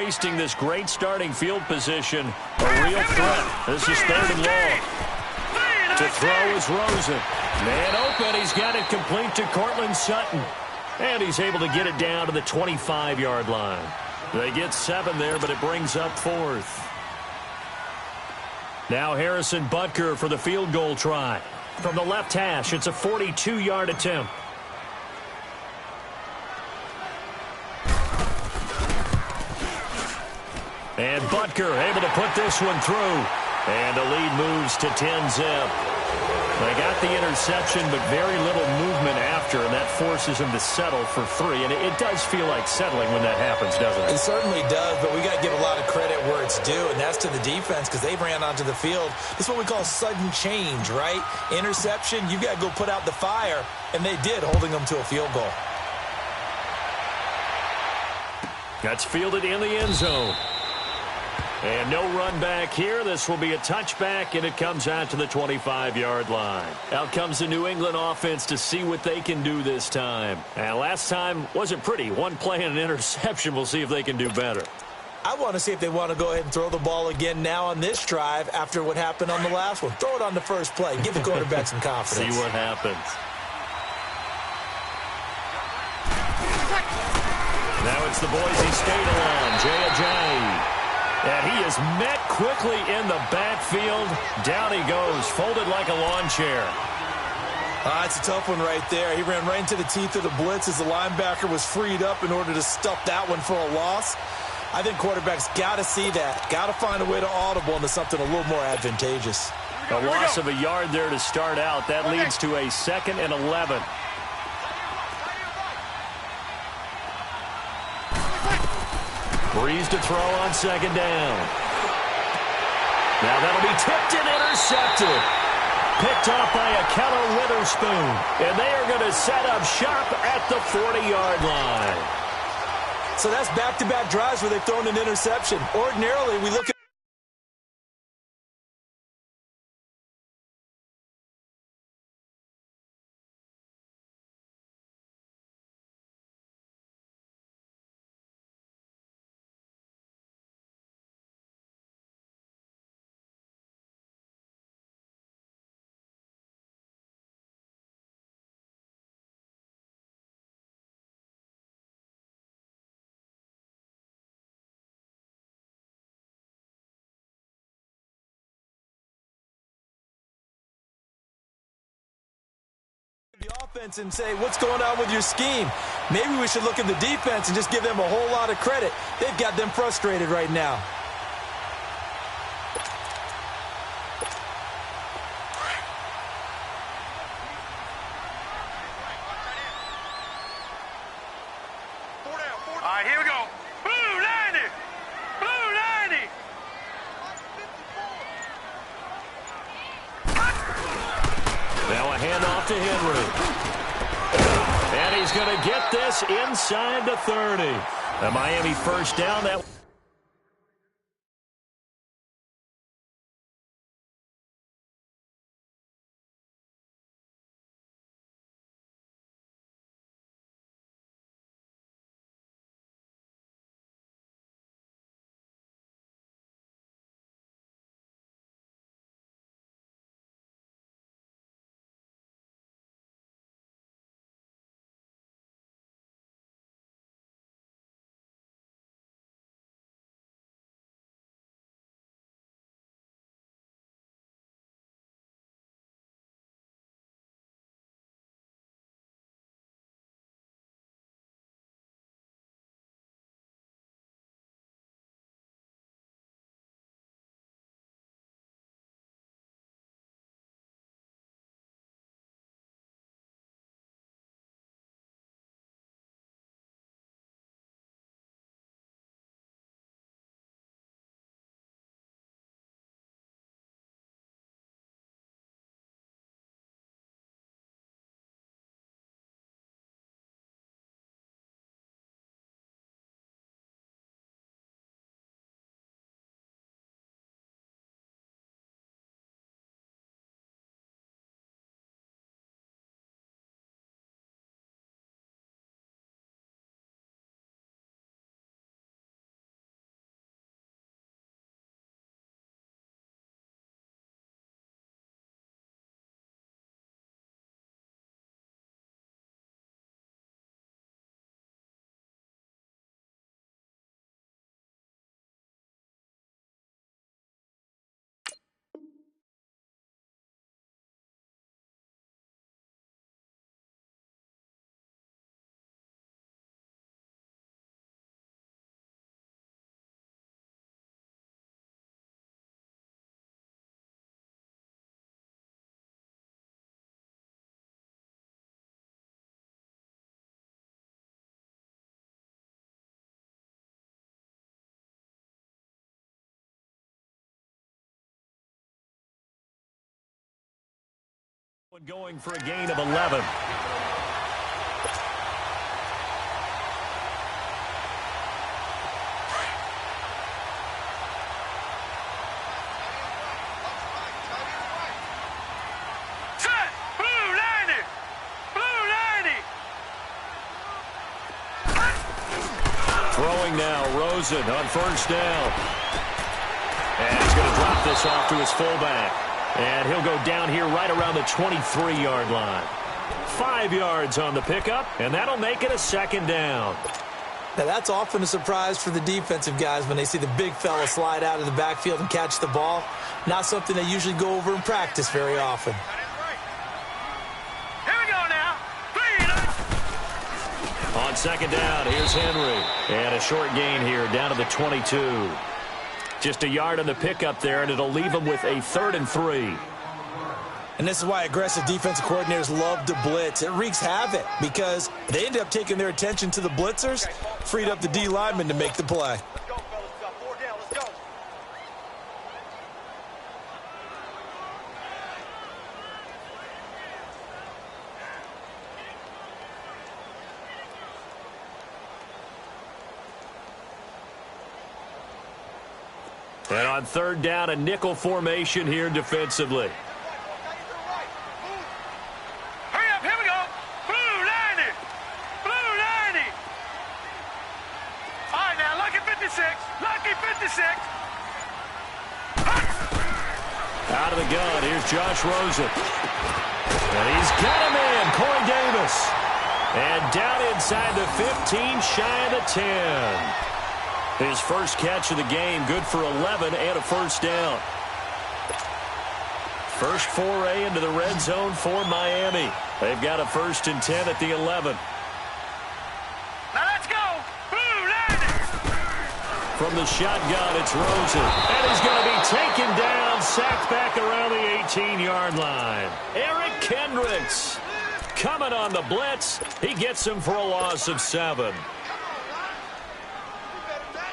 wasting this great starting field position. A real threat. This is 3rd and long. To throw is Rosen. Man open. He's got it complete to Cortland Sutton. And he's able to get it down to the 25-yard line. They get 7 there, but it brings up 4th. Now Harrison Butker for the field goal try. From the left hash, it's a 42-yard attempt. And Butker able to put this one through. And the lead moves to 10-zip. They got the interception, but very little movement after, and that forces them to settle for 3. And it does feel like settling when that happens, doesn't it? It certainly does, but we got to give a lot of credit where it's due, and that's to the defense because they ran onto the field. This is what we call sudden change, right? Interception, you got to go put out the fire, and they did, holding them to a field goal. That's fielded in the end zone. And no run back here. This will be a touchback, and it comes out to the 25-yard line. Out comes the New England offense to see what they can do this time. And last time wasn't pretty. One play and an interception. We'll see if they can do better. I want to see if they want to go ahead and throw the ball again now on this drive after what happened on the last one. Throw it on the first play. Give the quarterback some confidence. See what happens. Now it's the Boise State alum, Jay Ajayi. And he is met quickly in the backfield. Down he goes, folded like a lawn chair. It's a tough one right there. He ran right into the teeth of the blitz as the linebacker was freed up in order to stuff that one for a loss. I think quarterbacks got to see that. Got to find a way to audible into something a little more advantageous. A loss of a yard there to start out. That leads to a 2nd and 11. Breeze to throw on 2nd down. Now that'll be tipped and intercepted. Picked off by Akello Witherspoon. And they are going to set up shop at the 40-yard line. So that's back-to-back drives where they've thrown an interception. Ordinarily, we look at the offense and say, what's going on with your scheme? Maybe we should look at the defense and just give them a whole lot of credit. They've got them frustrated right now. All right, here we go. Blue 90! Blue 90! Now a handoff to Henry. And he's going to get this inside the 30. A Miami first down. That Going for a gain of 11. Throwing now, Rosen on first down. And he's going to drop this off to his fullback. And he'll go down here right around the 23-yard line. 5 yards on the pickup, and that'll make it a second down. Now, that's often a surprise for the defensive guys when they see the big fella slide out of the backfield and catch the ball. Not something they usually go over in practice very often. Here we go now. On second down, here's Henry. And a short gain here down to the 22. Just a yard on the pickup there, and it'll leave them with a 3rd and 3. And this is why aggressive defensive coordinators love to blitz. It wreaks havoc because they end up taking their attention to the blitzers, freed up the D lineman to make the play. Let's go, fellas. Got 4 down. Let's go. And on third down, a nickel formation here defensively. Hurry up, here we go. Blue 90. Blue 90. All right, now, lucky 56. Lucky 56. Out of the gun, here's Josh Rosen. And he's got him in, Corey Davis. And down inside the 15, shy of the 10. His first catch of the game, good for 11 and a first down. First foray into the red zone for Miami. They've got a 1st and 10 at the 11. Now let's go. Blue 90. From the shotgun, it's Rosen. And he's going to be taken down, sacked back around the 18-yard line. Eric Kendricks coming on the blitz. He gets him for a loss of 7.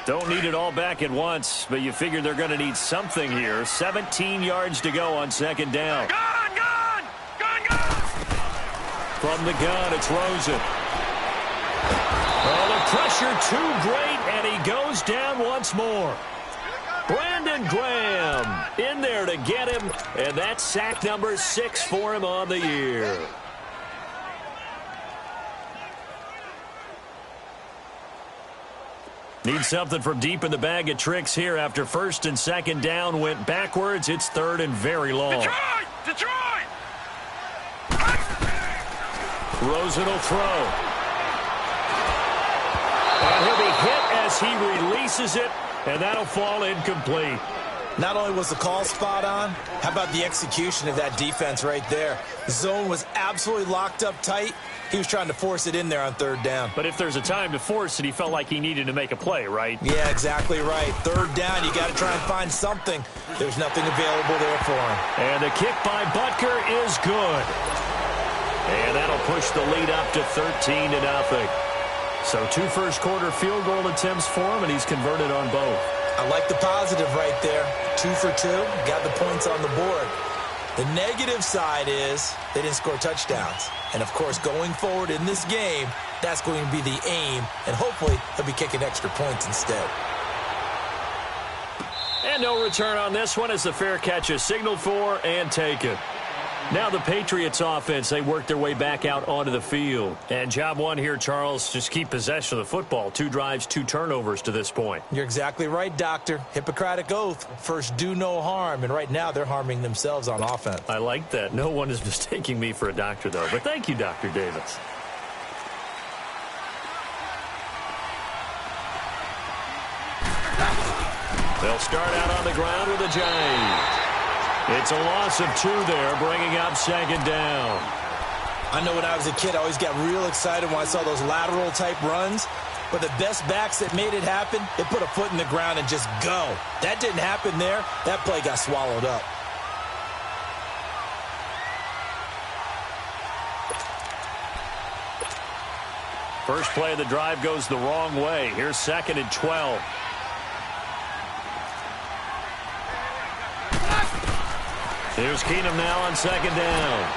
Don't need it all back at once, but you figure they're going to need something here. 17 yards to go on second down. Gun, gun. Gun, gun. From the gun, it's Rosen. Oh, the pressure too great, and he goes down once more. Brandon Graham in there to get him, and that's sack number 6 for him on the year. Need something from deep in the bag of tricks here after 1st and 2nd down went backwards. It's 3rd and very long. Detroit! Detroit! Rosen will throw. And he'll be hit as he releases it, and that'll fall incomplete. Not only was the call spot on, how about the execution of that defense right there? The zone was absolutely locked up tight. He was trying to force it in there on 3rd down. But if there's a time to force it, he felt like he needed to make a play, right? Yeah, exactly right. 3rd down, you got to try and find something. There's nothing available there for him. And the kick by Butker is good. And that'll push the lead up to 13-0. So 2 first-quarter field goal attempts for him, and he's converted on both. I like the positive right there. 2 for 2, got the points on the board. The negative side is they didn't score touchdowns. And, of course, going forward in this game, that's going to be the aim. And hopefully he'll be kicking extra points instead. And no return on this one as the fair catch is signaled for and taken. Now the Patriots offense, they work their way back out onto the field. And job one here, Charles, just keep possession of the football. 2 drives, 2 turnovers to this point. You're exactly right, Doctor. Hippocratic oath. First, do no harm. And right now, they're harming themselves on offense. I like that. No one is mistaking me for a doctor, though. But thank you, Dr. Davis. They'll start out on the ground with a Giant. It's a loss of 2 there, bringing up 2nd down. I know when I was a kid, I always got real excited when I saw those lateral-type runs. But the best backs that made it happen, they put a foot in the ground and just go. That didn't happen there. That play got swallowed up. First play of the drive goes the wrong way. Here's 2nd and 12. Here's Keenum now on 2nd down.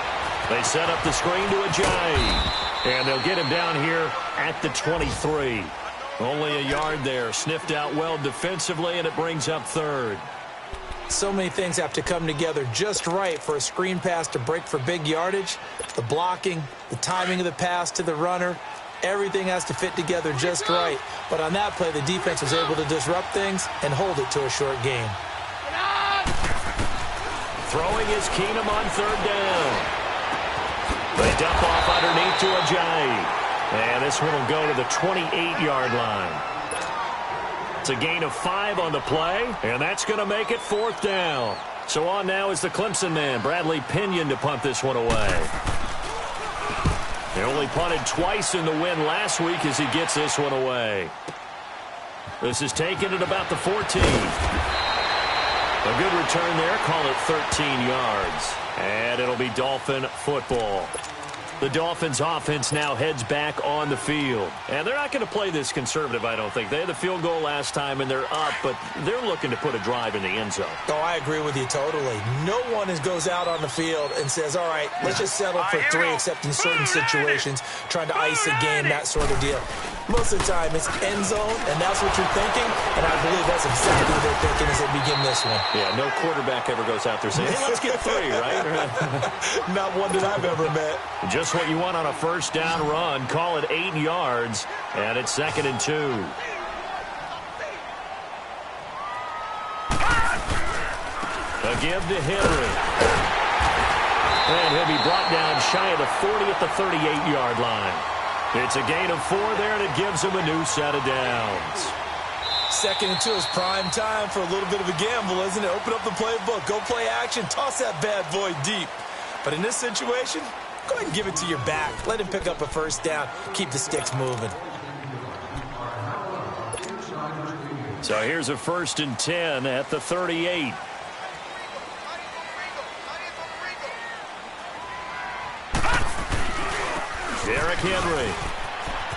They set up the screen to Ajayi. And they'll get him down here at the 23. Only a yard there. Sniffed out well defensively, and it brings up third. So many things have to come together just right for a screen pass to break for big yardage. The blocking, the timing of the pass to the runner, everything has to fit together just right. But on that play, the defense was able to disrupt things and hold it to a short gain. Throwing is Keenum on third down. They dump off underneath to Ajayi. And this one will go to the 28-yard line. It's a gain of 5 on the play, and that's going to make it 4th down. So on now is the Clemson man, Bradley Pinion, to punt this one away. He only punted twice in the win last week as he gets this one away. This is taken at about the 14. A good return there, call it 13 yards. And it'll be Dolphin football. The Dolphins offense now heads back on the field. And they're not going to play this conservative, I don't think. They had the field goal last time, and they're up, but they're looking to put a drive in the end zone. Oh, I agree with you totally. No one goes out on the field and says, all right, let's just settle for 3, except in certain situations, trying to ice a game, that sort of deal. Most of the time, it's end zone, and that's what you're thinking, and I believe that's exactly what they're thinking as they begin this one. Yeah, no quarterback ever goes out there saying, hey, let's get 3, right? Not one that I've ever met. Just what you want on a first down run. Call it 8 yards, and it's 2nd and 2. A give to Henry. And he'll be brought down shy of the 40 at the 38-yard line. It's a gain of 4 there, and it gives him a new set of downs. 2nd and 2 is prime time for a little bit of a gamble, isn't it? Open up the playbook, go play action, toss that bad boy deep. But in this situation, go ahead and give it to your back. Let him pick up a first down. Keep the sticks moving. So here's a 1st and 10 at the 38. Derrick Henry.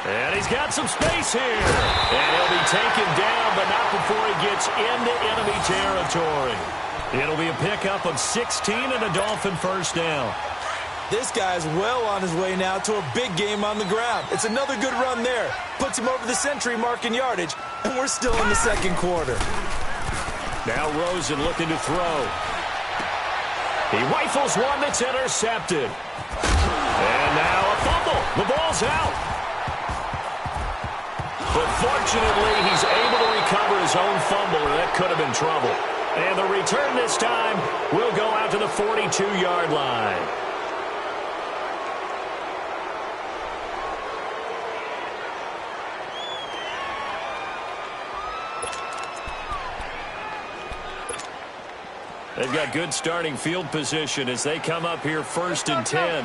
And he's got some space here. And he'll be taken down, but not before he gets into enemy territory. It'll be a pickup of 16 and a Dolphin first down. This guy's well on his way now to a big game on the ground. It's another good run there. Puts him over the century mark in yardage, and we're still in the 2nd quarter. Now Rosen looking to throw. He rifles one that's intercepted. And now a fumble. The ball's out. But fortunately, he's able to recover his own fumble, or that could have been trouble. And the return this time will go out to the 42-yard line. They've got good starting field position as they come up here 1st and 10.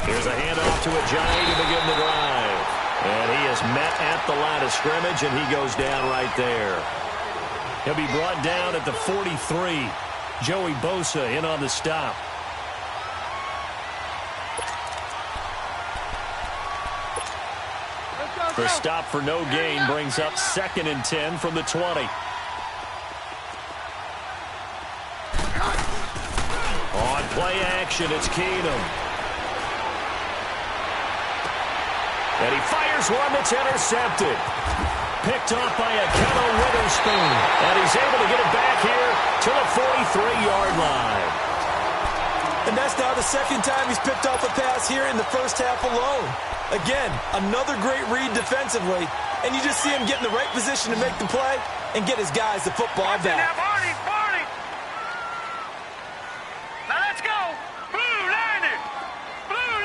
Here's a handoff to Ajayi to begin the drive. And he is met at the line of scrimmage, and he goes down right there. He'll be brought down at the 43. Joey Bosa in on the stop. The stop for no gain brings up 2nd and 10 from the 20. On play action, it's Keenum. And he fires one that's intercepted. Picked off by Akello Witherspoon. And he's able to get it back here to the 43-yard line. And that's now the 2nd time he's picked off a pass here in the first half alone. Again, another great read defensively. And you just see him get in the right position to make the play and get his guys the football back. Now let's go. Blue 90. Blue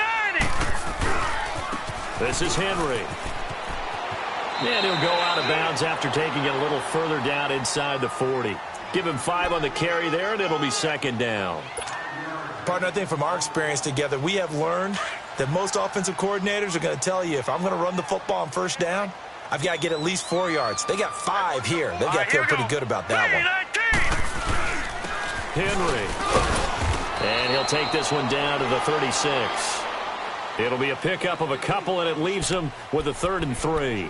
90. This is Henry. And he'll go out of bounds after taking it a little further down inside the 40. Give him 5 on the carry there, and it'll be 2nd down. Partner, I think from our experience together, we have learned that most offensive coordinators are going to tell you, if I'm going to run the football on first down, I've got to get at least 4 yards. They got 5 here. They've got to feel pretty good about that one. Henry. And he'll take this one down to the 36. It'll be a pickup of a couple, and it leaves him with a 3rd and 3.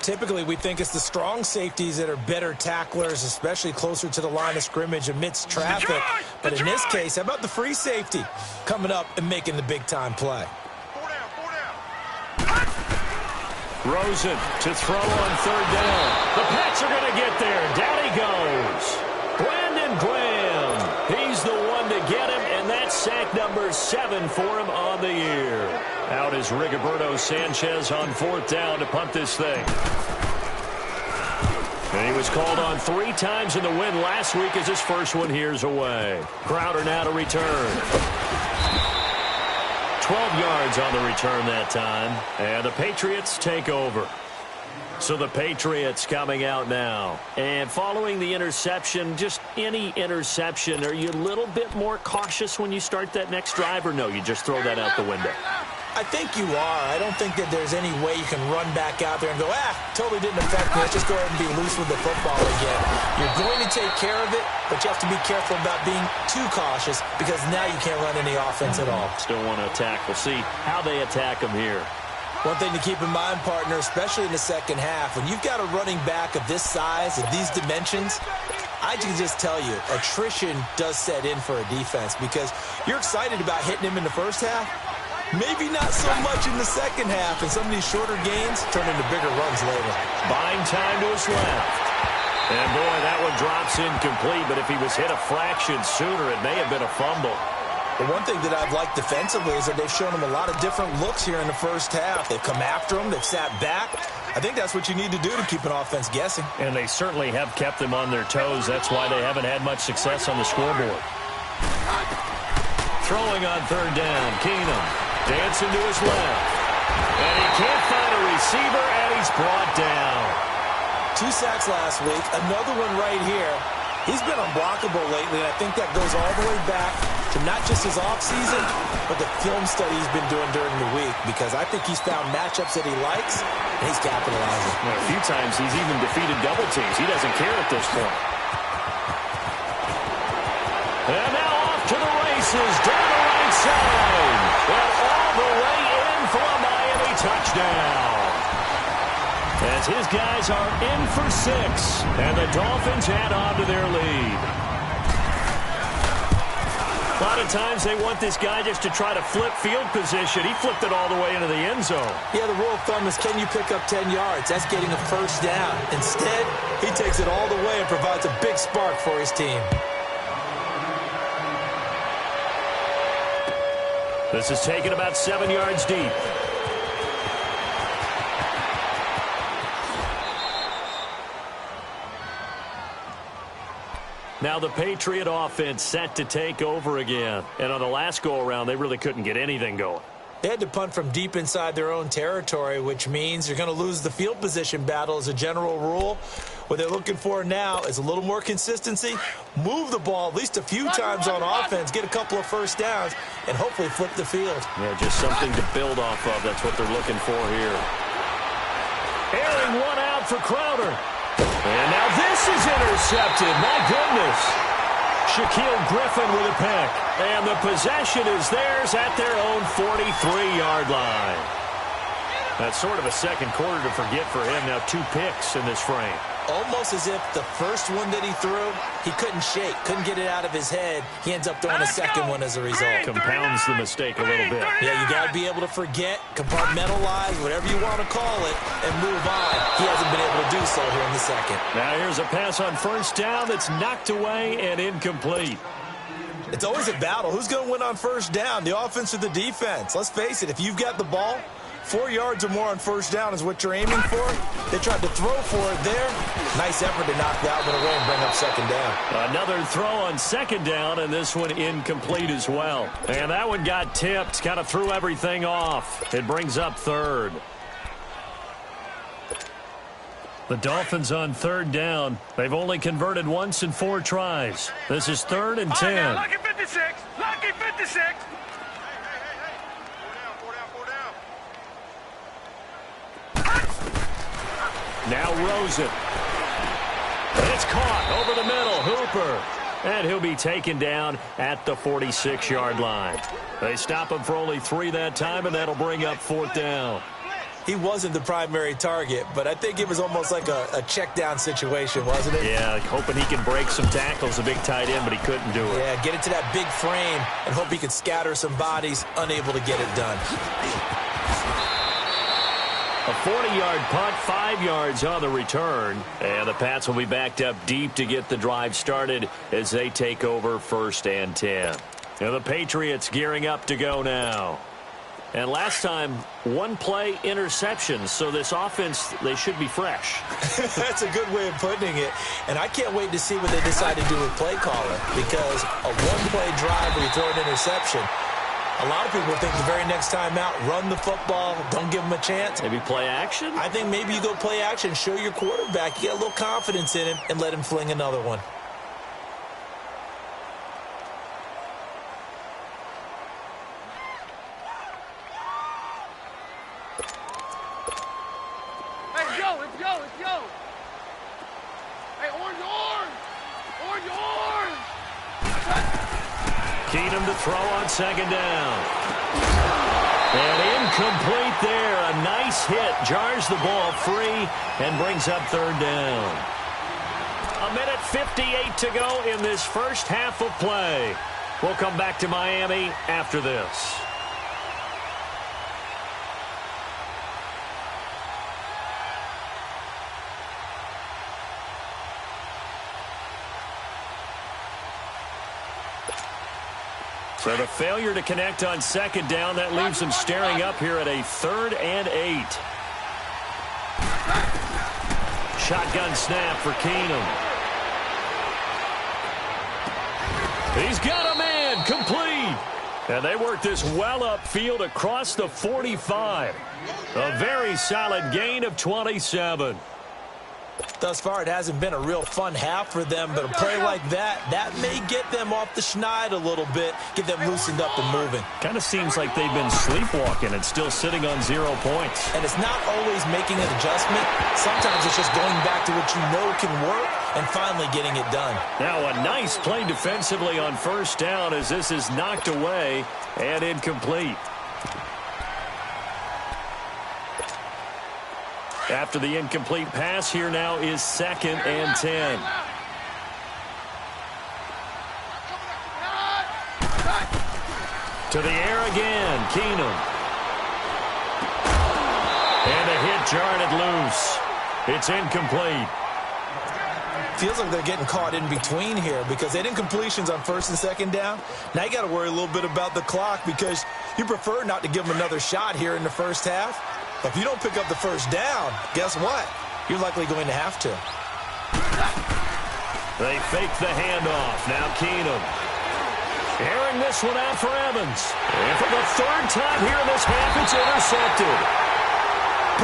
Typically, we think it's the strong safeties that are better tacklers, especially closer to the line of scrimmage amidst traffic. But in this case, how about the free safety coming up and making the big-time play? Rosen to throw on third down. The Pats are going to get there. Down he goes. Brandon Graham. He's the one to get him, and that's sack number 7 for him on the year. Out is Rigoberto Sanchez on fourth down to punt this thing. And he was called on 3 times in the win last week as his first one here's away. Crowder now to return. 12 yards on the return that time. And the Patriots take over. So the Patriots coming out now. And following the interception, just any interception, are you a little bit more cautious when you start that next drive, or no, you just throw that out the window? I think you are. I don't think that there's any way you can run back out there and go, totally didn't affect me. Let's just go ahead and be loose with the football again. You're going to take care of it, but you have to be careful about being too cautious because now you can't run any offense at all. Still want to attack. We'll see how they attack them here. One thing to keep in mind, partner, especially in the second half, when you've got a running back of this size, of these dimensions, I can just tell you, attrition does set in for a defense because you're excited about hitting him in the first half. Maybe not so much in the second half, and some of these shorter gains turn into bigger runs later. Buying time to his left. And, boy, that one drops incomplete, but if he was hit a fraction sooner, it may have been a fumble. The one thing that I've liked defensively is that they've shown him a lot of different looks here in the first half. They've come after him. They've sat back. I think that's what you need to do to keep an offense guessing. And they certainly have kept them on their toes. That's why they haven't had much success on the scoreboard. Throwing on third down, Keenum. Dancing to his left. And he can't find a receiver, and he's brought down. 2 sacks last week. Another one right here. He's been unblockable lately, and I think that goes all the way back to not just his offseason, but the film study he's been doing during the week, because I think he's found matchups that he likes, and he's capitalizing. Well, a few times he's even defeated double teams. He doesn't care at this point. And now off to the races, down the right side. And all the way in for a Miami touchdown. As his guys are in for 6, and the Dolphins add on to their lead. A lot of times they want this guy just to try to flip field position. He flipped it all the way into the end zone. Yeah, the rule of thumb is, can you pick up 10 yards? That's getting a first down. Instead, he takes it all the way and provides a big spark for his team. This is taken about 7 yards deep. Now the Patriot offense set to take over again. And on the last go-around, they really couldn't get anything going. They had to punt from deep inside their own territory, which means you're going to lose the field position battle as a general rule. What they're looking for now is a little more consistency, move the ball at least a few times on offense, get a couple of first downs, and hopefully flip the field. Yeah, just something to build off of. That's what they're looking for here. Airing one out for Crowder. And now this is intercepted. My goodness. Shaquille Griffin with a pick. And the possession is theirs at their own 43-yard line. That's sort of a second quarter to forget for him. Now 2 picks in this frame. Almost as if the first one that he threw, he couldn't shake, couldn't get it out of his head. He ends up throwing a second one as a result. Compounds the mistake a little bit. Yeah, you got to be able to forget, compartmentalize, whatever you want to call it, and move on. He hasn't been able to do so here in the second. Now here's a pass on first down that's knocked away and incomplete. It's always a battle. Who's going to win on first down, the offense or the defense? Let's face it, if you've got the ball, 4 yards or more on first down is what you're aiming for. They tried to throw for it there. Nice effort to knock that one away and bring up second down. Another throw on second down, and this one incomplete as well. And that one got tipped, kind of threw everything off. It brings up third. The Dolphins on third down. They've only converted once in 4 tries. This is 3rd and 10. Lucky 56. Lucky 56. Now Rosen. And it's caught over the middle. Hooper. And he'll be taken down at the 46-yard line. They stop him for only 3 that time, and that'll bring up 4th down. he wasn't the primary target, but I think it was almost like a check down situation, wasn't it? Yeah, like hoping he can break some tackles, a big tight end, but he couldn't do it. Yeah, get it to that big frame and hope he can scatter some bodies, unable to get it done. A 40-yard punt, 5 yards on the return. And the Pats will be backed up deep to get the drive started as they take over 1st and 10. Now the Patriots gearing up to go now. And last time, 1-play interceptions, so this offense, they should be fresh. That's a good way of putting it. And I can't wait to see what they decide to do with play calling, because a 1-play drive where you throw an interception, a lot of people think the very next time out, run the football, don't give them a chance. Maybe play action? I think maybe you go play action, show your quarterback, you get a little confidence in him, and let him fling another one. Keenum to throw on 2nd down. And incomplete there. A nice hit. Jars the ball free and brings up 3rd down. 1:58 to go in this first half of play. We'll come back to Miami after this. So the failure to connect on 2nd down, that leaves them staring up here at a 3rd and 8. Shotgun snap for Keenum. He's got a man, complete. And they work this well upfield across the 45. A very solid gain of 27. Thus far, it hasn't been a real fun half for them, but a play like that may get them off the schneid a little bit, get them loosened up and moving. Kind of seems like they've been sleepwalking and still sitting on 0 points. And it's not always making an adjustment. Sometimes it's just going back to what you know can work and finally getting it done. Now a nice play defensively on 1st down as this is knocked away and incomplete. After the incomplete pass, here now is 2nd and 10. To the air again, Keenum. And a hit jarred loose. It's incomplete. Feels like they're getting caught in between here because they didn't completions on 1st and 2nd down. Now you got to worry a little bit about the clock because you prefer not to give them another shot here in the first half. But if you don't pick up the 1st down, guess what? You're likely going to have to. They fake the handoff. Now Keenum. Airing this one out for Evans. And for the 3rd time here in this half, it's intercepted.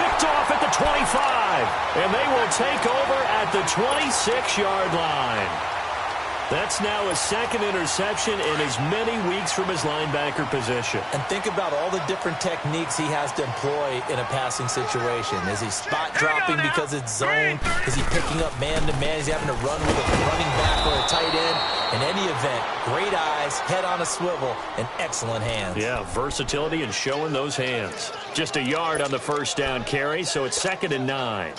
Picked off at the 25. And they will take over at the 26-yard line. That's now a 2nd interception in as many weeks from his linebacker position. And think about all the different techniques he has to employ in a passing situation. Is he spot dropping because it's zone? Is he picking up man-to-man? Is he having to run with a running back or a tight end? In any event, great eyes, head on a swivel, and excellent hands. Yeah, versatility and showing those hands. Just a yard on the 1st down carry, so it's 2nd and 9.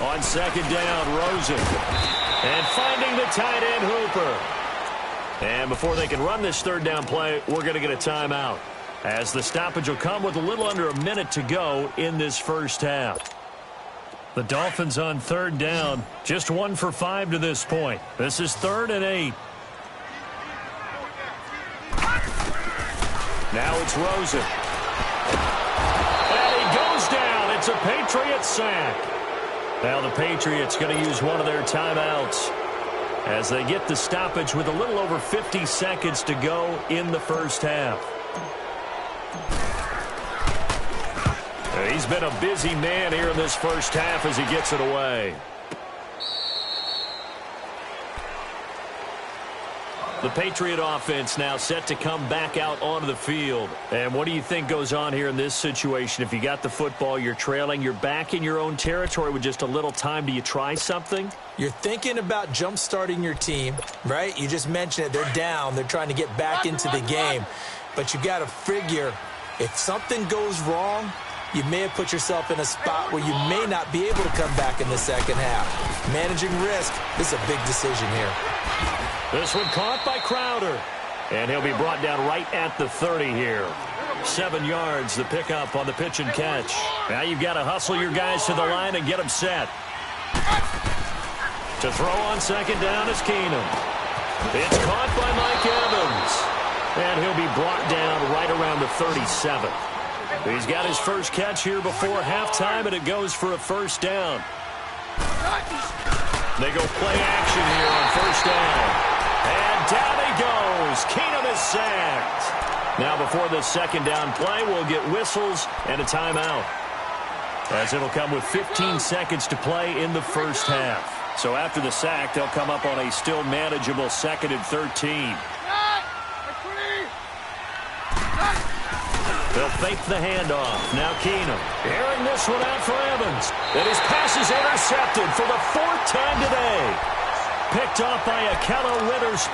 On 2nd down, Rosen. And finding the tight end, Hooper. And before they can run this 3rd down play, we're going to get a timeout, as the stoppage will come with a little under a minute to go in this first half. The Dolphins on 3rd down, just 1 for 5 to this point. This is 3rd and 8. Now it's Rosen. And he goes down. It's a Patriot sack. Now the Patriots going to use one of their timeouts as they get the stoppage with a little over 50 seconds to go in the first half. He's been a busy man here in this first half as he gets it away. The Patriot offense now set to come back out onto the field. And what do you think goes on here in this situation? If you got the football, you're trailing, you're back in your own territory with just a little time. Do you try something? You're thinking about jump-starting your team, right? You just mentioned it. They're down. They're trying to get back into the game. But you got to figure if something goes wrong, you may have put yourself in a spot where you may not be able to come back in the second half. Managing risk, this is a big decision here. This one caught by Crowder. And he'll be brought down right at the 30 here. 7 yards, the pickup on the pitch and catch. Now you've got to hustle your guys to the line and get them set. To throw on second down is Keenum. It's caught by Mike Evans. And he'll be brought down right around the 37. He's got his first catch here before halftime, and it goes for a first down. They go play action here on first down. And down he goes. Keenum is sacked. Now before this second down play, we'll get whistles and a timeout, as it'll come with 15 seconds to play in the first half. So after the sack, they'll come up on a still manageable 2nd and 13. They'll fake the handoff. Now Keenum airing this one out for Evans. And his pass is intercepted for the 4th time today. Picked off by cLoWninAtWilL100's.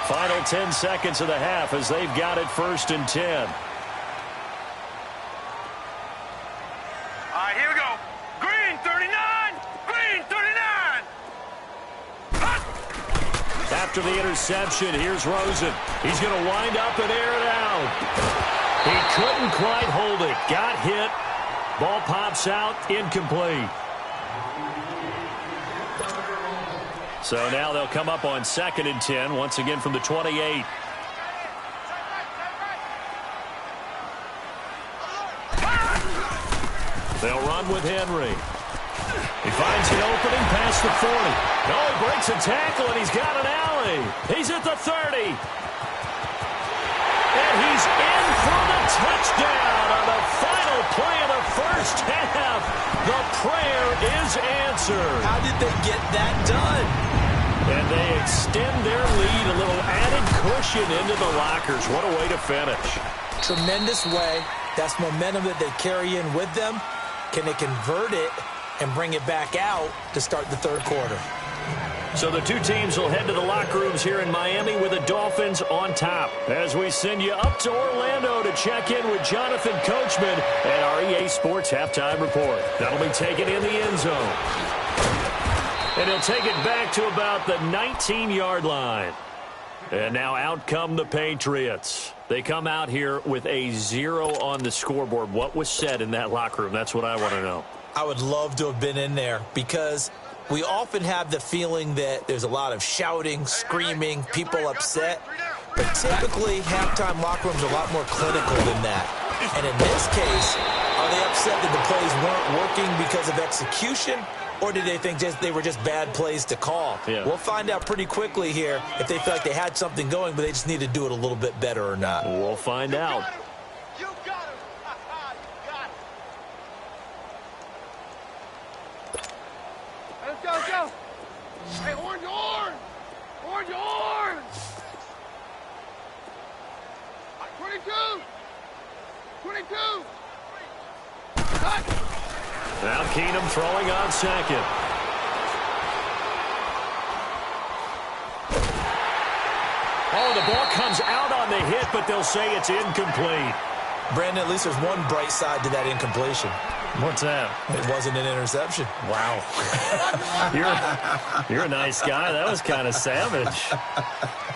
Final 10 seconds of the half as they've got it 1st and 10. All right, here we go. Green 39. Green 39. After the interception, here's Rosen. He's going to wind up and air it out. He couldn't quite hold it. Got hit. Ball pops out. Incomplete. So now they'll come up on 2nd and 10, once again from the 28. They'll run with Henry. He finds the opening past the 40. Oh, he breaks a tackle, and he's got an alley. He's at the 30. And he's in for the touchdown on the final play of the first half. The prayer is answered. How did they get that done? And they extend their lead, a little added cushion into the lockers. What a way to finish. Tremendous way. That's momentum that they carry in with them. Can they convert it and bring it back out to start the third quarter? So the two teams will head to the locker rooms here in Miami with the Dolphins on top, as we send you up to Orlando to check in with Jonathan Coachman and our EA Sports Halftime Report. That'll be taken in the end zone. And he'll take it back to about the 19-yard line. And now out come the Patriots. They come out here with a 0 on the scoreboard. What was said in that locker room? That's what I want to know. I would love to have been in there, because we often have the feeling that there's a lot of shouting, screaming, people upset. But typically, halftime locker rooms are a lot more clinical than that. And in this case, are they upset that the plays weren't working because of execution? Or did they think they were just bad plays to call? Yeah. We'll find out pretty quickly here if they feel like they had something going, but they just need to do it a little bit better or not. We'll find out. You got him. You got him. Let's go, let's go. Hey, orange, orange. Orange, orange. 22. 22. Cut. Now Keenum throwing on second. Oh, the ball comes out on the hit, but they'll say it's incomplete. Brandon, at least there's one bright side to that incompletion. What's that? It wasn't an interception. Wow. You're a nice guy. That was kind of savage.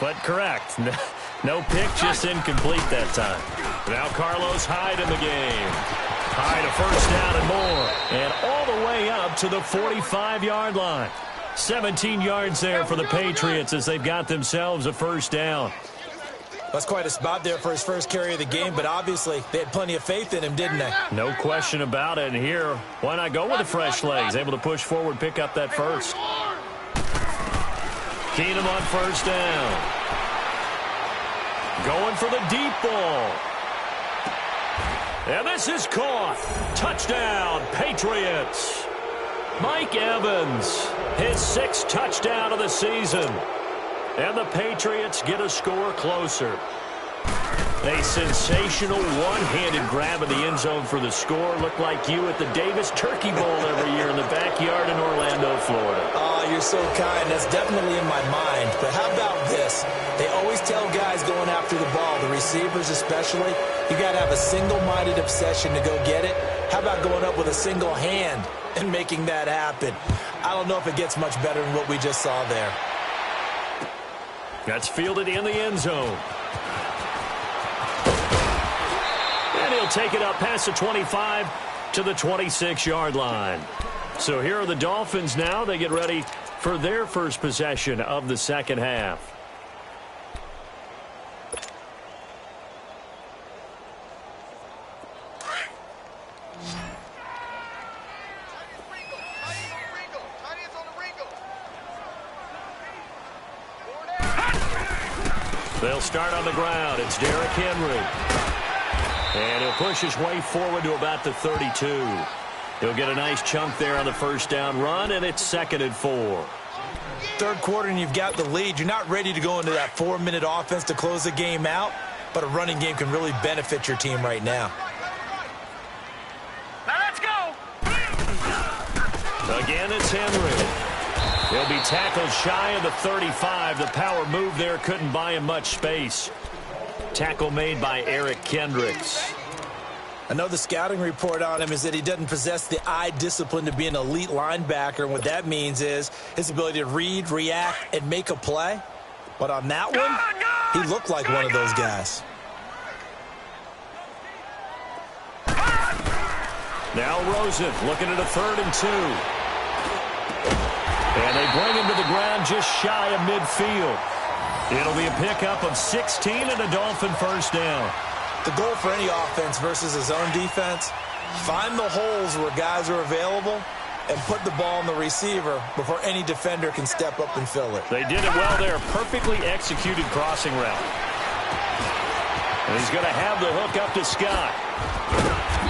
But correct. No pick, just incomplete that time. Now Carlos Hyde in the game. Hyde a first down and more. And all the way up to the 45-yard line. 17 yards there for the Patriots as they've got themselves a first down. That's quite a spot there for his first carry of the game, but obviously they had plenty of faith in him, didn't they? No question about it. And here, why not go with the fresh legs? Able to push forward, pick up that first. Keenum on first down. Going for the deep ball. And this is caught. Touchdown, Patriots. Mike Evans, his 6th touchdown of the season. And the Patriots get a score closer. A sensational one-handed grab in the end zone for the score. Looked like you at the Davis Turkey Bowl every year in the backyard in Orlando, Florida. Oh, you're so kind. That's definitely in my mind. But how about this? They always tell guys going after the ball, the receivers especially, you got to have a single-minded obsession to go get it. How about going up with a single hand and making that happen? I don't know if it gets much better than what we just saw there. That's fielded in the end zone. And he'll take it up past the 25 to the 26-yard line. So here are the Dolphins now. They get ready for their first possession of the second half. They'll start on the ground. It's Derrick Henry. And he'll push his way forward to about the 32. He'll get a nice chunk there on the first down run, and it's 2nd and 4. Third quarter, and you've got the lead. You're not ready to go into that 4-minute offense to close the game out, but a running game can really benefit your team right now. Now let's go. Again, it's Henry. He'll be tackled shy of the 35. The power move there couldn't buy him much space. Tackle made by Eric Kendricks. I know the scouting report on him is that he doesn't possess the eye discipline to be an elite linebacker. And what that means is his ability to read, react, and make a play. But on that one, he looked like one of those guys. Now Rosen looking at a 3rd and 2. And they bring him to the ground just shy of midfield. It'll be a pickup of 16 and a Dolphin first down. The goal for any offense versus a zone defense, find the holes where guys are available and put the ball on the receiver before any defender can step up and fill it. They did it well there. Perfectly executed crossing route. And he's going to have the hook up to Scott.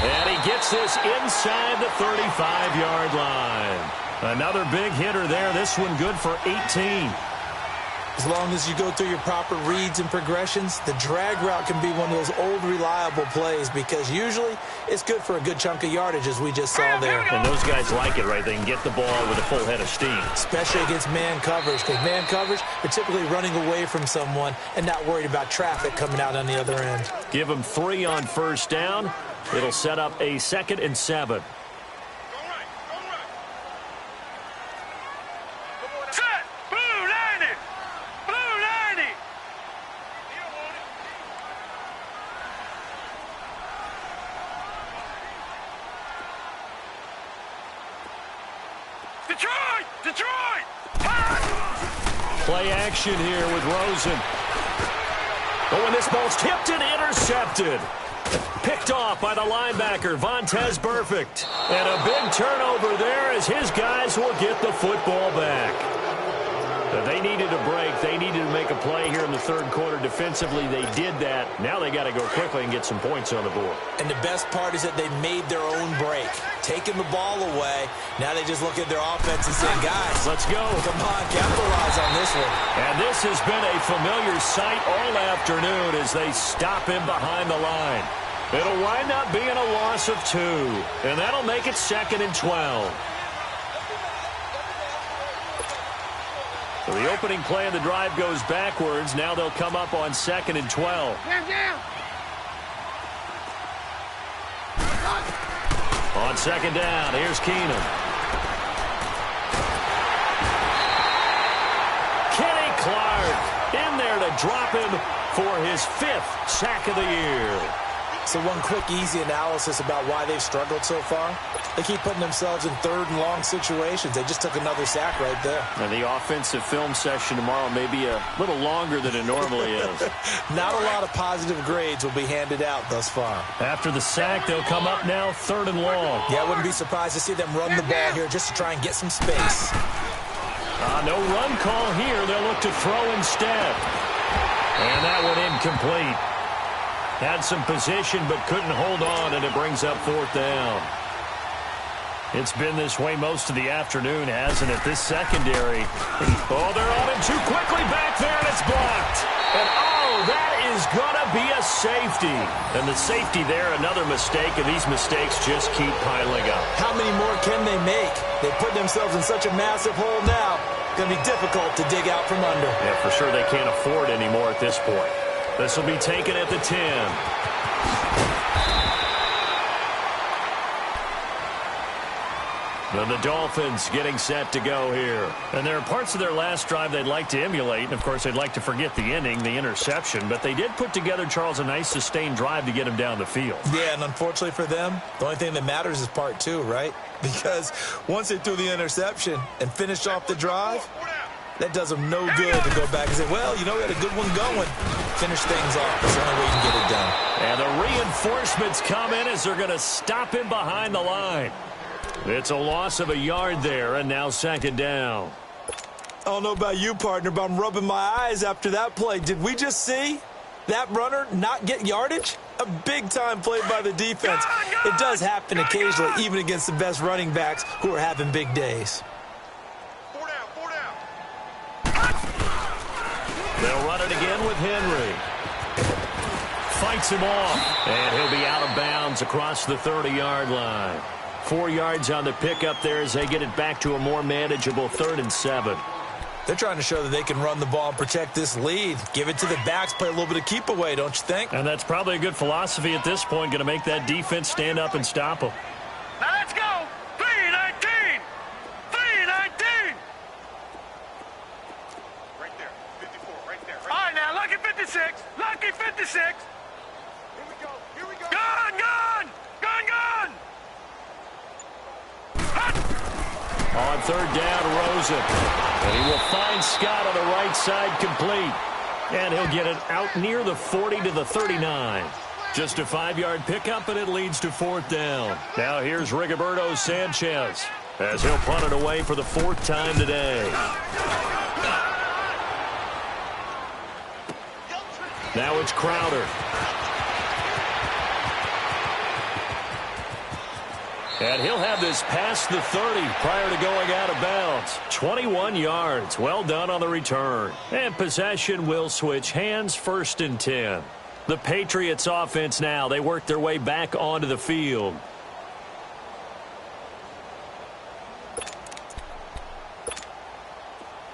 And he gets this inside the 35-yard line. Another big hitter there. This one good for 18. As long as you go through your proper reads and progressions, the drag route can be one of those old reliable plays because usually it's good for a good chunk of yardage as we just saw there. And those guys like it, right? They can get the ball with a full head of steam. Especially against man coverage, because man coverage, they're typically running away from someone and not worried about traffic coming out on the other end. Give them 3 on first down. It'll set up a 2nd and 7. Detroit! Play action here with Rosen. Oh, and this ball's tipped and intercepted. Picked off by the linebacker, Vontaze Burfict. And a big turnover there as his guys will get the football back. They needed a break. They needed to make a play here in the third quarter. Defensively, they did that. Now they got to go quickly and get some points on the board. And the best part is that they made their own break. Taking the ball away. Now they just look at their offense and say, guys, let's go. Come on, capitalize on this one. And this has been a familiar sight all afternoon as they stop him behind the line. It'll wind up being a loss of 2. And that'll make it 2nd and 12. So the opening play of the drive goes backwards. Now they'll come up on 2nd and 12. On 2nd down, here's Keenum. Kenny Clark in there to drop him for his 5th sack of the year. So one quick, easy analysis about why they've struggled so far. They keep putting themselves in 3rd and long situations. They just took another sack right there. And the offensive film session tomorrow may be a little longer than it normally is. Not a lot of positive grades will be handed out thus far. After the sack, they'll come up now 3rd and long. Yeah, I wouldn't be surprised to see them run the ball here just to try and get some space. No run call here. They'll look to throw instead. And that one incomplete. Had some position but couldn't hold on, and it brings up 4th down. It's been this way most of the afternoon, hasn't it? This secondary. Oh, they're on him too quickly back there, and it's blocked. And, oh, that is going to be a safety. And the safety there, another mistake, and these mistakes just keep piling up. How many more can they make? They put themselves in such a massive hole now. Going to be difficult to dig out from under. Yeah, for sure they can't afford any more at this point. This will be taken at the 10. And the Dolphins getting set to go here. And there are parts of their last drive they'd like to emulate. And, of course, they'd like to forget the ending, the interception. But they did put together, Charles, a nice sustained drive to get him down the field. Yeah, and unfortunately for them, the only thing that matters is part 2, right? Because once they threw the interception and finished off the drive, that does them no good to go back and say, well, you know, we had a good one going. Finish things off. That's the only way you can get it done. And the reinforcements come in as they're going to stop him behind the line. It's a loss of a yard there, and now 2nd down. I don't know about you, partner, but I'm rubbing my eyes after that play. Did we just see that runner not get yardage? A big-time play by the defense. It does happen occasionally, even against the best running backs who are having big days. 4 down, 4 down. They'll run it again with Henry. Fights him off, and he'll be out of bounds across the 30-yard line. 4 yards on the pickup there as they get it back to a more manageable 3rd and 7. They're trying to show that they can run the ball and protect this lead. Give it to the backs, play a little bit of keep away, don't you think? And that's probably a good philosophy at this point, going to make that defense stand up and stop them. Now let's go. 3-19. 3-19. Right there. 54, right there. All right, now, lucky 56. Lucky 56. Here we go. Here we go. Gun, gun. Gun, gun. On 3rd down, Rosen. And he will find Scott on the right side complete. And he'll get it out near the 40 to the 39. Just a 5-yard pickup, and it leads to 4th down. Now here's Rigoberto Sanchez as he'll punt it away for the 4th time today. Now it's Crowder. And he'll have this past the 30 prior to going out of bounds. 21 yards. Well done on the return. And possession will switch hands, 1st and 10. The Patriots offense now. They work their way back onto the field.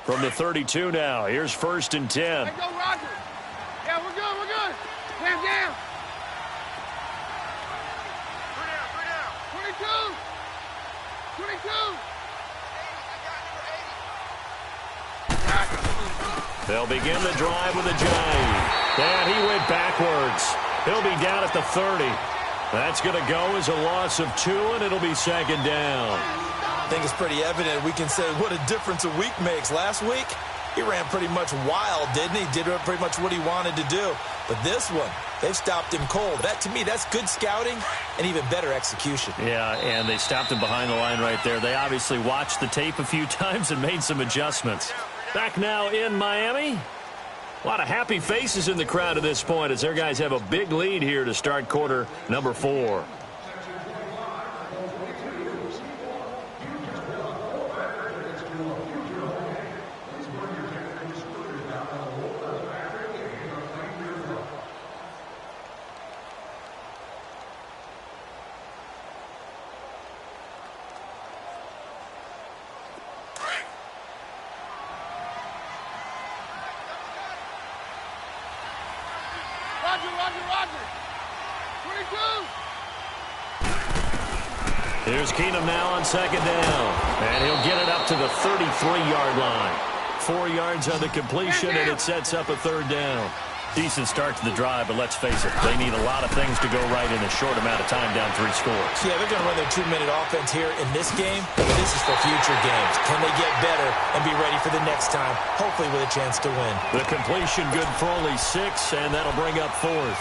From the 32 now. Here's 1st and 10. Hey, go, Roger. Yeah, we're good. We're good. Down, down. 22! 22! They'll begin the drive with a jive. And he went backwards. He'll be down at the 30. That's going to go as a loss of 2, and it'll be 2nd down. I think it's pretty evident. We can say what a difference a week makes. Last week, he ran pretty much wild, didn't he? Did pretty much what he wanted to do. But this one, they've stopped him cold. That, to me, that's good scouting and even better execution. Yeah, and they stopped him behind the line right there. They obviously watched the tape a few times and made some adjustments. Back now in Miami. A lot of happy faces in the crowd at this point as their guys have a big lead here to start quarter number 4. Roger. 22. Here's Keenum now on 2nd down. And he'll get it up to the 33-yard line. 4 yards on the completion, and it sets up a 3rd down. Decent start to the drive, but let's face it, they need a lot of things to go right in a short amount of time, down 3 scores. Yeah, they're going to run their 2-minute offense here in this game, but this is for future games. Can they get better and be ready for the next time, hopefully with a chance to win? The completion good for only 6, and that'll bring up 4th.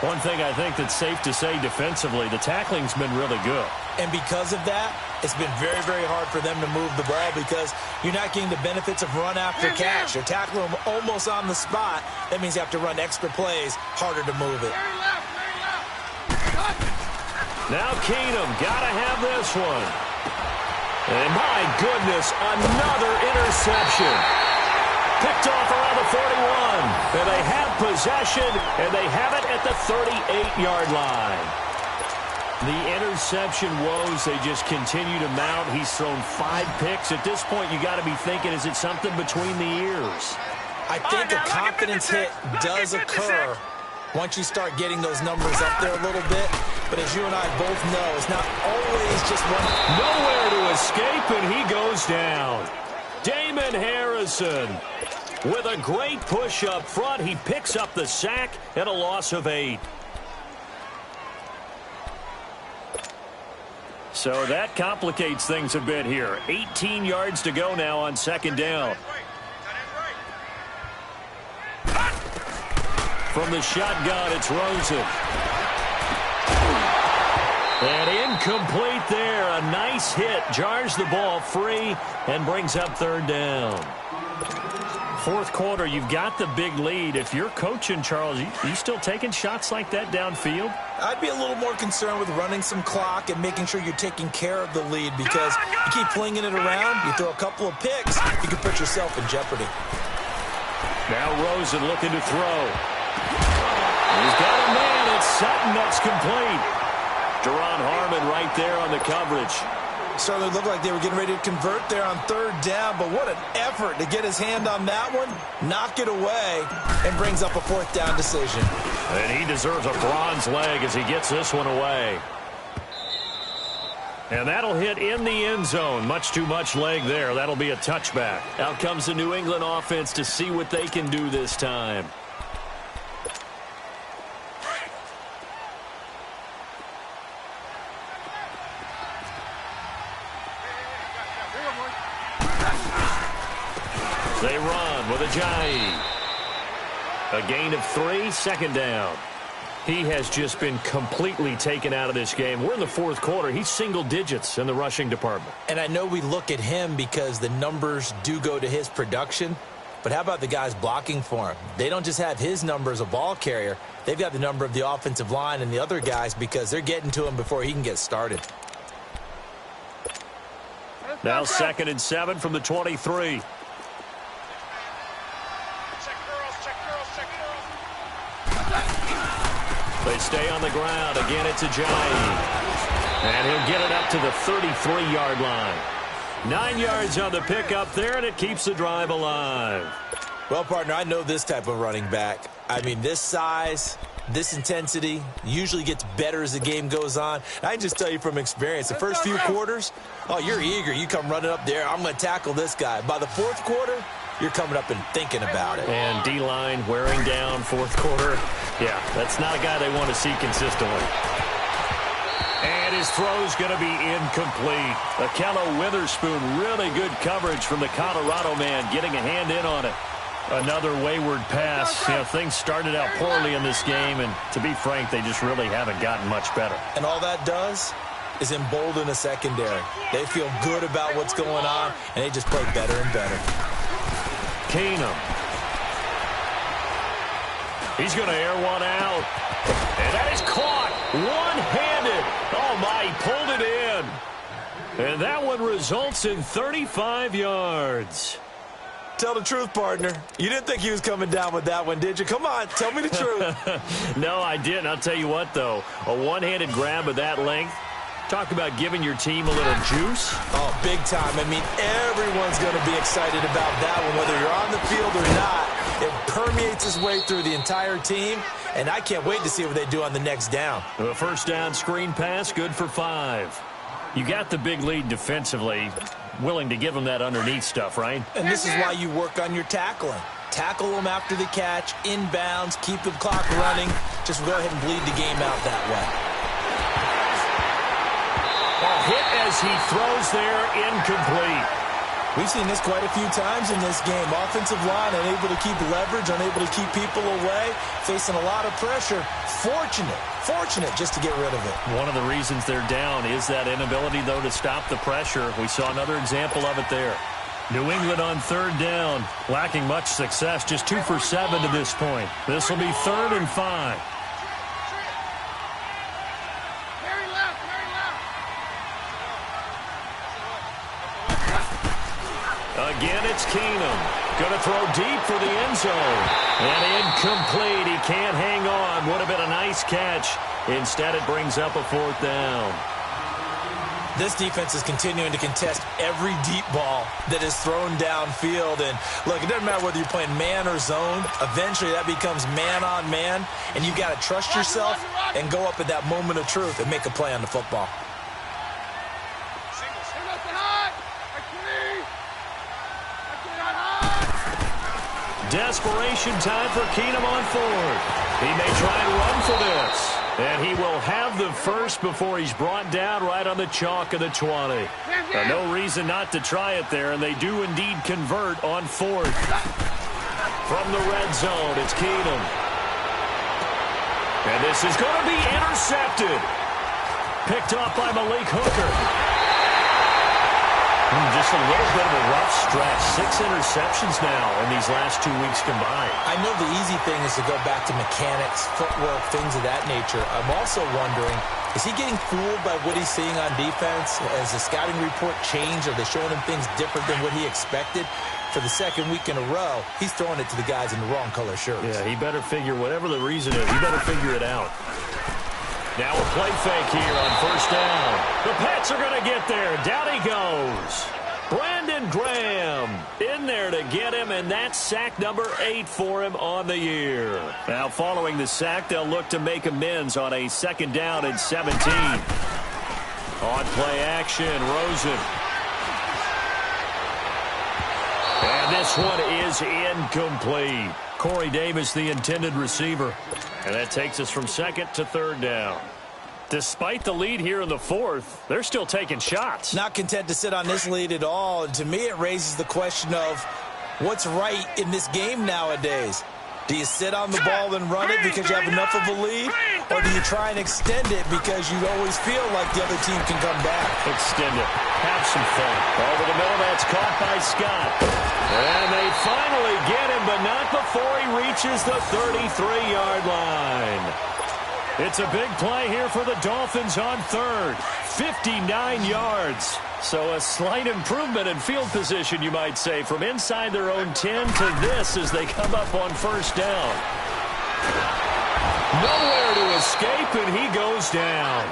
One thing I think that's safe to say defensively, the tackling's been really good. And because of that, it's been very, very hard for them to move the ball because you're not getting the benefits of run after catch. You're tackling them almost on the spot. That means you have to run extra plays, harder to move it. Now Keenum, gotta have this one. And my goodness, another interception. Picked off around the 41. And they have possession, and they have it at the 38-yard line. The interception woes, they just continue to mount. He's thrown 5 picks. At this point, you got to be thinking, is it something between the ears? I think a confidence hit does occur once you start getting those numbers up there a little bit. But as you and I both know, it's not always just one. Nowhere to escape, and he goes down. Damon Harrison with a great push up front. He picks up the sack and a loss of 8. So that complicates things a bit here. 18 yards to go now on second down. From the shotgun, it's Rosen. And incomplete there. A nice hit. Jars the ball free and brings up third down. Fourth quarter, you've got the big lead. If you're coaching, Charles, you still taking shots like that downfield? I'd be a little more concerned with running some clock and making sure you're taking care of the lead because you keep flinging it around, you throw a couple of picks, you can put yourself in jeopardy. Now Rosen looking to throw. He's got a man. It's Sutton. That's complete. Deron Harmon right there on the coverage. Certainly looked like they were getting ready to convert there on third down, but what an effort to get his hand on that one, knock it away, and brings up a fourth down decision. And he deserves a bronze leg as he gets this one away. And that'll hit in the end zone. Much too much leg there. That'll be a touchback. Out comes the New England offense to see what they can do this time. They run with Ajayi. A gain of 3, second down. He has just been completely taken out of this game. We're in the fourth quarter. He's single digits in the rushing department. And I know we look at him because the numbers do go to his production, but how about the guys blocking for him? They don't just have his number as a ball carrier. They've got the number of the offensive line and the other guys because they're getting to him before he can get started. Now 2nd and 7 from the 23. They stay on the ground. Again, it's Ajayi. And he'll get it up to the 33-yard line. 9 yards on the pickup there, and it keeps the drive alive. Well, partner, I know this type of running back. I mean, this size, this intensity usually gets better as the game goes on. I can just tell you from experience, the first few quarters, oh, you're eager. You come running up there. I'm going to tackle this guy. By the fourth quarter, you're coming up and thinking about it. And D-line wearing down fourth quarter. Yeah, that's not a guy they want to see consistently. And his throw's going to be incomplete. Akello Witherspoon, really good coverage from the Colorado man, getting a hand in on it. Another wayward pass. You know, things started out poorly in this game, and to be frank, they just really haven't gotten much better. And all that does is embolden a secondary. They feel good about what's going on, and they just play better and better. Keenum. He's going to air one out. And that is caught. One-handed. Oh, my, he pulled it in. And that one results in 35 yards. Tell the truth, partner. You didn't think he was coming down with that one, did you? Come on, tell me the truth. No, I didn't. I'll tell you what, though. A one-handed grab of that length. Talk about giving your team a little juice. Oh, big time. I mean, everyone's going to be excited about that one, whether you're on the field or not. It permeates its way through the entire team, and I can't wait to see what they do on the next down. A first down screen pass, good for 5. You got the big lead defensively. Willing to give them that underneath stuff, right? And this is why you work on your tackling. Tackle them after the catch, inbounds, keep the clock running. Just go ahead and bleed the game out that way. A hit as he throws there, incomplete. We've seen this quite a few times in this game. Offensive line unable to keep leverage, unable to keep people away, facing a lot of pressure. Fortunate just to get rid of it. One of the reasons they're down is that inability, though, to stop the pressure. We saw another example of it there. New England on third down, lacking much success, just 2 for 7 to this point. This will be 3rd and 5. Again, it's Keenum. Going to throw deep for the end zone. And incomplete. He can't hang on. Would have been a nice catch. Instead, it brings up a 4th down. This defense is continuing to contest every deep ball that is thrown downfield. And, look, it doesn't matter whether you're playing man or zone. Eventually, that becomes man on man. And you've got to trust yourself and go up at that moment of truth and make a play on the football. Desperation time for Keenum on 4th. He may try and run for this. And he will have the first before he's brought down right on the chalk of the 20. No reason not to try it there, and they do indeed convert on 4th. From the red zone, it's Keenum. And this is going to be intercepted. Picked off by Malik Hooker. Just a little bit of a rough stretch. 6 interceptions now in these last 2 weeks combined. I know the easy thing is to go back to mechanics, footwork, things of that nature. I'm also wondering, is he getting fooled by what he's seeing on defense? Has the scouting report changed? Are they showing him things different than what he expected? For the 2nd week in a row, he's throwing it to the guys in the wrong color shirts. Yeah, he better figure, whatever the reason is, he better figure it out. Now a play fake here on 1st down. The Pats are going to get there. Down he goes. Brandon Graham in there to get him, and that's sack number 8 for him on the year. Now following the sack, they'll look to make amends on a 2nd down and 17. On play action, Rosen. And this one is incomplete. Corey Davis, the intended receiver. And that takes us from 2nd to 3rd down. Despite the lead here in the 4th, they're still taking shots. Not content to sit on this lead at all. And to me, it raises the question of what's right in this game nowadays. Do you sit on the ball and run it because you have enough of a lead? Or do you try and extend it because you always feel like the other team can come back? Extend it. Have some fun. Over the middle, that's caught by Scott. And they finally get him, but not before he reaches the 33-yard line. It's a big play here for the Dolphins on 3rd. 59 yards. So a slight improvement in field position, you might say, from inside their own 10 to this as they come up on 1st down. Nowhere to escape, and he goes down.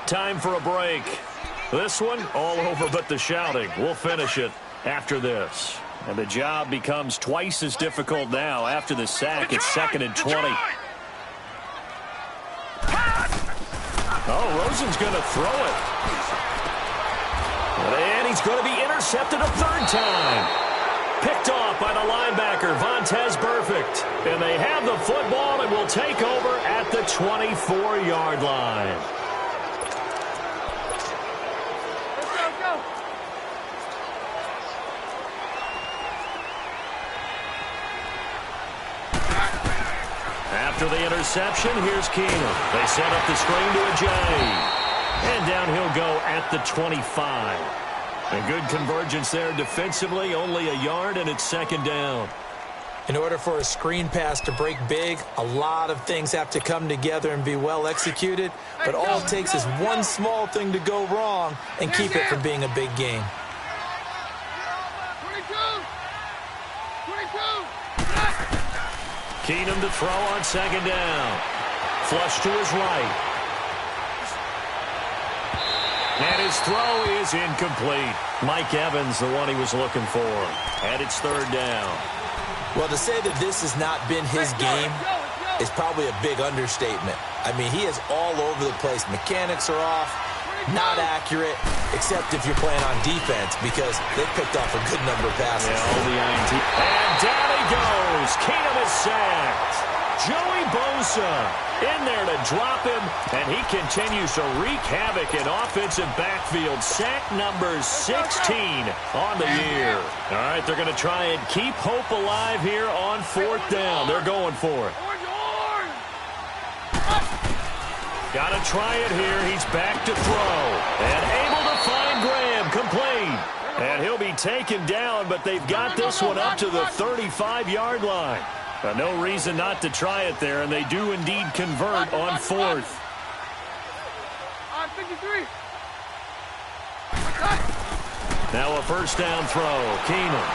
Time for a break. This one, all over but the shouting. We'll finish it after this. And the job becomes twice as difficult now after the sack. It's 2nd and 20. Oh, Rosen's going to throw it. And he's going to be intercepted a 3rd time. Picked off by the linebacker, Vontaze Burfict. And they have the football and will take over at the 24-yard line. After the interception, here's Keenum. They set up the screen to Ajayi. And down he'll go at the 25. A good convergence there defensively, only a yard, and it's 2nd down. In order for a screen pass to break big, a lot of things have to come together and be well executed. But all it takes is one small thing to go wrong and keep it from being a big game. Keenum to throw on 2nd down. Flush to his right. And his throw is incomplete. Mike Evans, the one he was looking for. And it's 3rd down. Well, to say that this has not been his game is probably a big understatement. I mean, he is all over the place. Mechanics are off, not accurate, except if you're playing on defense because they picked off a good number of passes. Yeah, all the INT. And down he goes. Keenum is sacked. Joey Bosa in there to drop him, and he continues to wreak havoc in offensive backfield. Sack number 16 on the year. All right, they're going to try and keep hope alive here on 4th down. They're going for it. Got to try it here. He's back to throw. And able to find Graham. Complete. And he'll be taken down, but they've got this one up to the 35-yard line. No reason not to try it there, and they do indeed convert on 4th. 53. Now a first down throw. Keenan.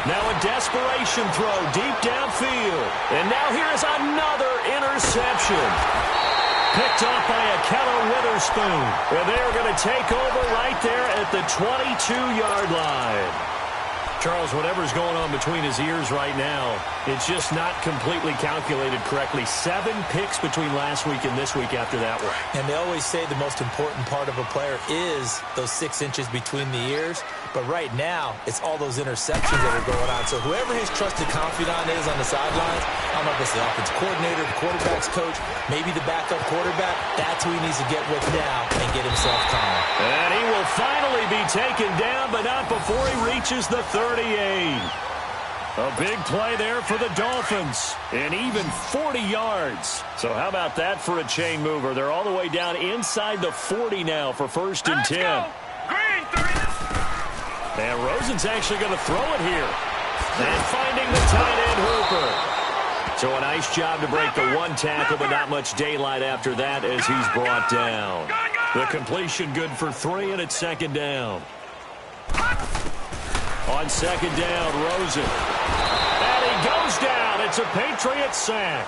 Now a desperation throw deep downfield. And now here is another interception. Picked off by a Keller Witherspoon. And they are going to take over right there at the 22-yard line. Charles, whatever's going on between his ears right now, it's just not completely calculated correctly. 7 picks between last week and this week after that one. And they always say the most important part of a player is those 6 inches between the ears. But right now, it's all those interceptions that are going on. So whoever his trusted confidant is on the sidelines, I don't know if it's the offensive coordinator, the quarterback's coach, maybe the backup quarterback, that's who he needs to get with now and get himself calm. And he will finally be taken down, but not before he reaches the 38. A big play there for the Dolphins, and even 40 yards. So how about that for a chain mover? They're all the way down inside the 40 now for 1st and 10. And Rosen's actually going to throw it here. And finding the tight end Hooper. So a nice job to break the 1 tackle, but not much daylight after that as he's brought down. The completion good for 3, and it's 2nd down. On 2nd down, Rosen. And he goes down. It's a Patriot sack.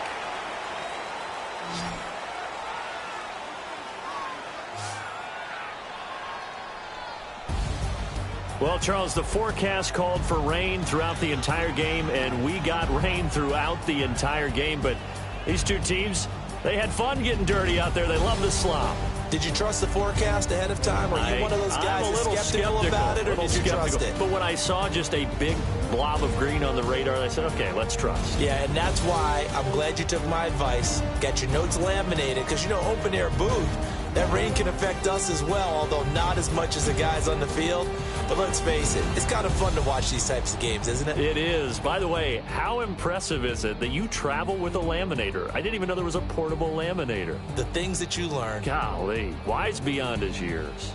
Well, Charles, the forecast called for rain throughout the entire game, and we got rain throughout the entire game. But these two teams, they had fun getting dirty out there. They love the slop. Did you trust the forecast ahead of time? Are you one of those guys that's skeptical about it, or did you trust it? But when I saw just a big blob of green on the radar, I said, okay, let's trust. Yeah, and that's why I'm glad you took my advice. Got your notes laminated, because, you know, open-air booth, that rain can affect us as well, although not as much as the guys on the field. But let's face it, it's kind of fun to watch these types of games, isn't it? It is. By the way, how impressive is it that you travel with a laminator? I didn't even know there was a portable laminator. The things that you learn. Golly, wise beyond his years.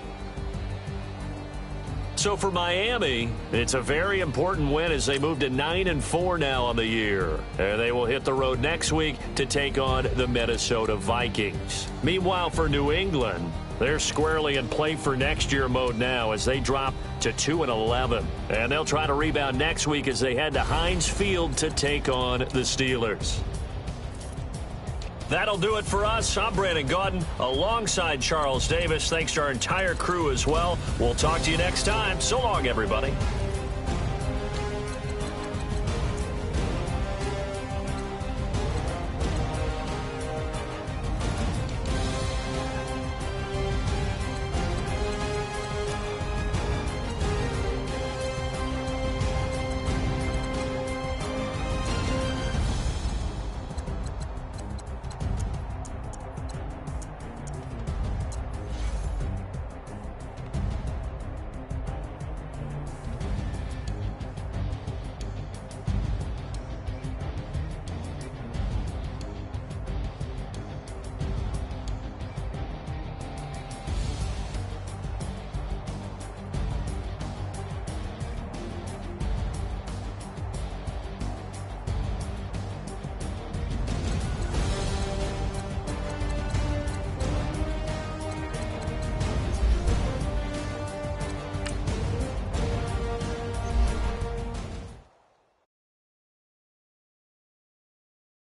So for Miami, it's a very important win as they move to 9-4 now on the year. And they will hit the road next week to take on the Minnesota Vikings. Meanwhile, for New England, they're squarely in play for next year mode now as they drop to 2-11. And they'll try to rebound next week as they head to Heinz Field to take on the Steelers. That'll do it for us. I'm Brandon Gaudin alongside Charles Davis. Thanks to our entire crew as well. We'll talk to you next time. So long, everybody.